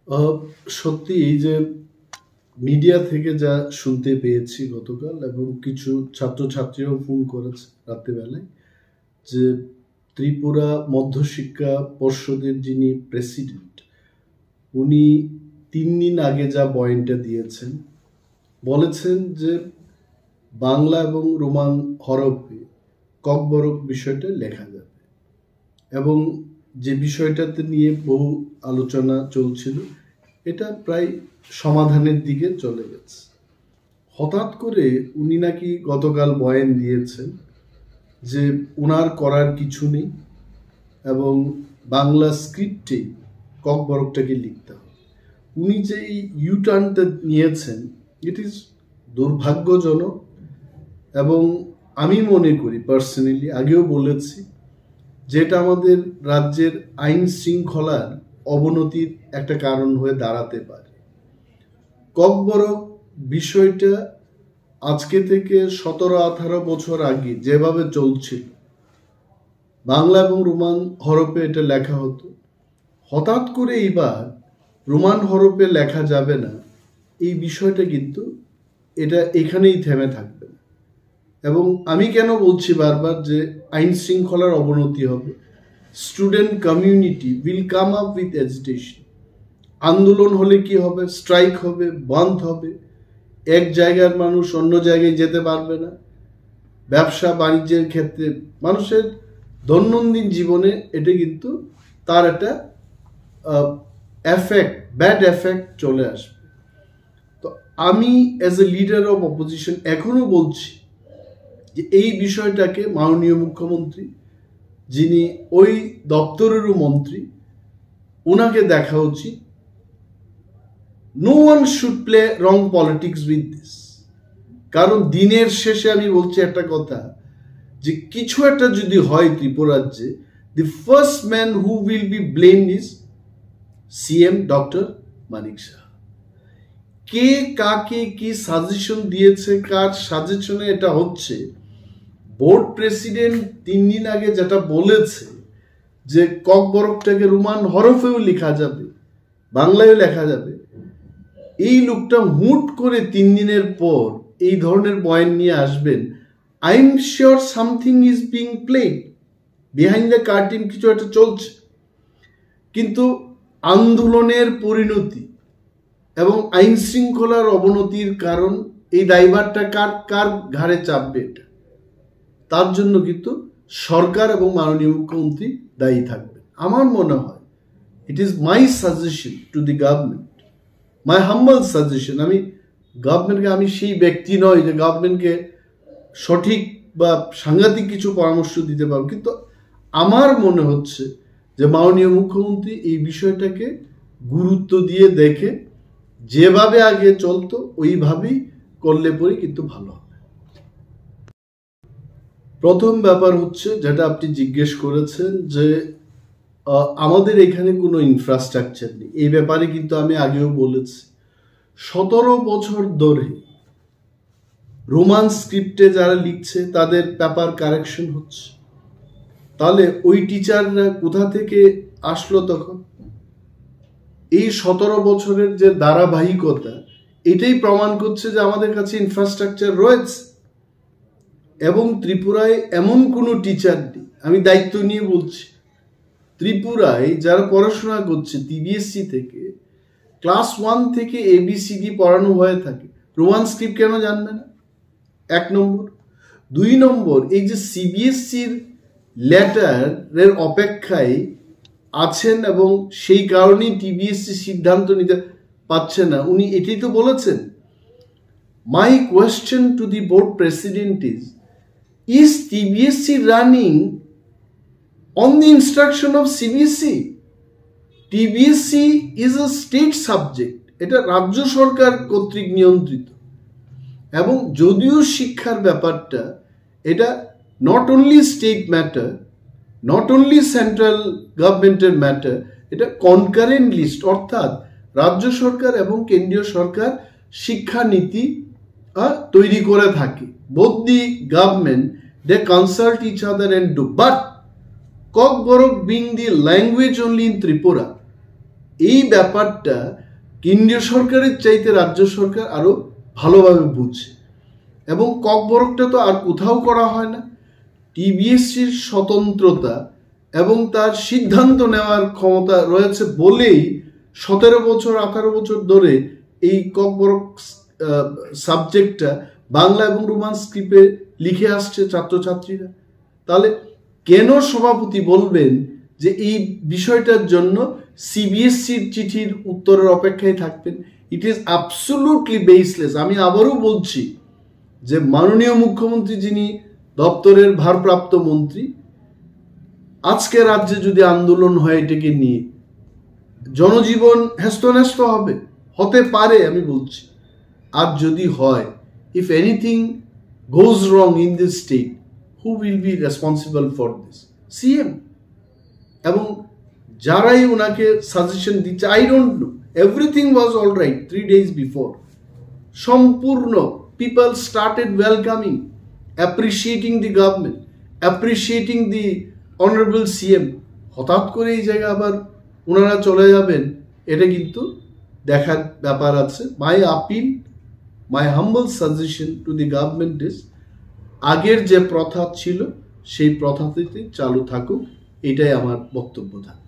আহ, সত্যি এই যে মিডিয়া থেকে যা শুনতে পেয়েছি গতকাল, এবং কিছু ছাত্রছাত্রীরাও ফোন করেছে রাত্রিবেলায়, যে ত্রিপুরা মধ্যশিক্ষা পর্ষদের যিনি প্রেসিডেন্ট, উনি 3 দিন আগে যা বয়ানটা দিয়েছেন, বলেছেন যে বাংলা এবং রোমান হরফে ককবরক বিষয়টা লেখা যাবে, এবং যে বিষয়টাতে নিয়ে বহু আলোচনা চলছিল এটা প্রায় সমাধানের দিকে চলে গেছে। হঠাৎ করে উনি নাকি গতকাল বয়ান দিয়েছেন যে ওনার করার কিছু নেই, এবং বাংলা স্ক্রিপ্টে ককবরকটাকে লিখতে হবে। উনি যে এই ইউটার্নটা নিয়েছেন, ইট ইজ দুর্ভাগ্যজনক, এবং আমি মনে করি পার্সোনালি, আগেও বলেছি, যেটা আমাদের রাজ্যের আইন শৃঙ্খলার অবনতির একটা কারণ হয়ে দাঁড়াতে পারে। ককবরক বিষয়টা আজকে থেকে 17-18 বছর আগে যেভাবে চলছিল, বাংলা এবং রোমান হরফে এটা লেখা হতো, হঠাৎ করে এইবার রোমান হরফে লেখা যাবে না, এই বিষয়টা কিন্তু এটা এখানেই থেমে থাকবে না। এবং আমি কেন বলছি বারবার যে আইন শৃঙ্খলার অবনতি হবে, student community will come up with agitation. আন্দোলন হলে কি হবে? স্ট্রাইক হবে, বন্ধ হবে, এক জায়গার মানুষ অন্য জায়গায় যেতে পারবে না, ব্যবসা বাণিজ্যের ক্ষেত্রে, মানুষের দৈনন্দিন জীবনে এটা কিন্তু তার একটা এফেক্ট, ব্যাড এফেক্ট চলে আসবে। তো আমি as a leader of opposition এখনো বলছি যে এই বিষয়টাকে মাননীয় মুখ্যমন্ত্রী, যিনি ওই দপ্তরেরও মন্ত্রী, ওনাকে দেখা উচিত। No one should play wrong politics with this. কারণ দিনের শেষে আমি বলছি একটা কথা, যে কিছু একটা যদি হয় ত্রিপুরাজ্যে, the first man who will be blamed is CM doctor Manik Saha. কে কাকে কি সাজেশন দিয়েছে, কার সাজেশনে এটা হচ্ছে, বোর্ড প্রেসিডেন্ট 3 দিন আগে যেটা বলেছে যে ককবরকটাকে রোমান হরফেও লেখা যাবে, বাংলায়ও লেখা যাবে, এই লোকটা হুট করে 3 দিনের পর এই ধরনের বয়ান নিয়ে আসবেন। I am sure something is being played behind the curtain, কিছু একটা চলছে। কিন্তু আন্দোলনের পরিণতি এবং আইন শৃঙ্খলার অবনতির কারণ, এই দায়ভারটা কার কার ঘাড়ে চাপবে, এটা তার জন্য কিন্তু সরকার এবং মাননীয় মুখ্যমন্ত্রী দায়ী থাকবে। আমার মনে হয় it is my suggestion to the government, my humble suggestion. আমি গভর্নমেন্টকে, আমি সেই ব্যক্তি নই যে গভর্নমেন্টকে সঠিক বা সাংঘাতিক কিছু পরামর্শ দিতে পারবো, কিন্তু আমার মনে হচ্ছে যে মাননীয় মুখ্যমন্ত্রী এই বিষয়টাকে গুরুত্ব দিয়ে দেখে যেভাবে আগে চলতো ওইভাবেই করলে পরে কিন্তু ভালো হবে। প্রথম ব্যাপার হচ্ছে যেটা আপনি জিজ্ঞেস করেছেন, যে আমাদের এখানে কোনো ইনফ্রাস্ট্রাকচার নেই। এই ব্যাপারে কিন্তু আমি আগেও বলেছি, 17 বছর ধরে রোমান স্ক্রিপ্টে যারা লিখছে তাদের পেপার কারেকশন হচ্ছে। তাহলে ওই টিচাররা কোথা থেকে আসলো তখন? এই 17 বছরের যে ধারাবাহিকতা, এটাই প্রমাণ করছে যে আমাদের কাছে ইনফ্রাস্ট্রাকচার রয়েছে। এবং ত্রিপুরায় এমন কোনো টিচার নেই, আমি দায়িত্ব নিয়ে বলছি, ত্রিপুরায় যারা পড়াশোনা করছে টিবিএসসি থেকে, ক্লাস 1 থেকে ABCD পড়ানো হয়ে থাকে, রোমান স্ক্রিপ্ট কেন জানবে না? 1 নম্বর। 2 নম্বর, এই যে CBSCর লেটারের অপেক্ষায় আছেন এবং সেই কারণেই TBSC সিদ্ধান্ত নিতে পারছে না, উনি এটাই তো বলেছেন। My question to the board president is TBSC running on the instruction of CBSE? TBSC is a state subject, এটা রাজ্য সরকার কর্তৃক নিয়ন্ত্রিত। এবং যদিও শিক্ষার ব্যাপারটা এটা not only state matter, not only central গভর্নমেন্টের ম্যাটার, এটা কনকারেন্ট লিস্ট, অর্থাৎ রাজ্য সরকার এবং কেন্দ্রীয় সরকার শিক্ষানীতি তৈরি করে থাকে। Both the government, they consult each other and do, but Kokborok being the language only in Tripura, এই ব্যাপারটা কেন্দ্রীয় সরকারের চাইতে রাজ্য সরকার আরো ভালোভাবে বুঝছে, এবং ককবরকটা তো আর কোথাও করা হয় না। টিবিএসসির স্বতন্ত্রতা এবং তার সিদ্ধান্ত নেওয়ার ক্ষমতা রয়েছে বলেই 17 বছর 18 বছর ধরে এই ককবরক সাবজেক্টটা বাংলা এবং রোমান স্ক্রিপ্টে লিখে আসছে ছাত্রছাত্রীরা। তাহলে কেন সভাপতি বলবেন যে এই বিষয়টার জন্য সিবিএসসির চিঠির উত্তরের অপেক্ষায় থাকবেন? It is absolutely baseless. আমি আবারও বলছি যে মাননীয় মুখ্যমন্ত্রী, যিনি দপ্তরের ভারপ্রাপ্ত মন্ত্রী, আজকে রাজ্যে যদি আন্দোলন হয় এটাকে নিয়ে, জনজীবন হেস্তনেস্ত হবে, হতে পারে আমি বলছি। আর যদি হয়, if anything goes wrong in this state, who will be responsible for this? CM এবং যারাই ওনাকে সাজেশন দিচ্ছে। I don't know, everything was all right 3 days before. সম্পূর্ণ people started welcoming, appreciating the government, appreciating the honourable CM. হঠাৎ করে এই জায়গায় আবার ওনারা চলে যাবেন, এটা কিন্তু দেখার ব্যাপার আছে। My appeal, my humble suggestion to the government is, আগের যে প্রথা ছিল সেই প্রথাটিতে চালু থাকুক, এটাই আমার বক্তব্য থাকে।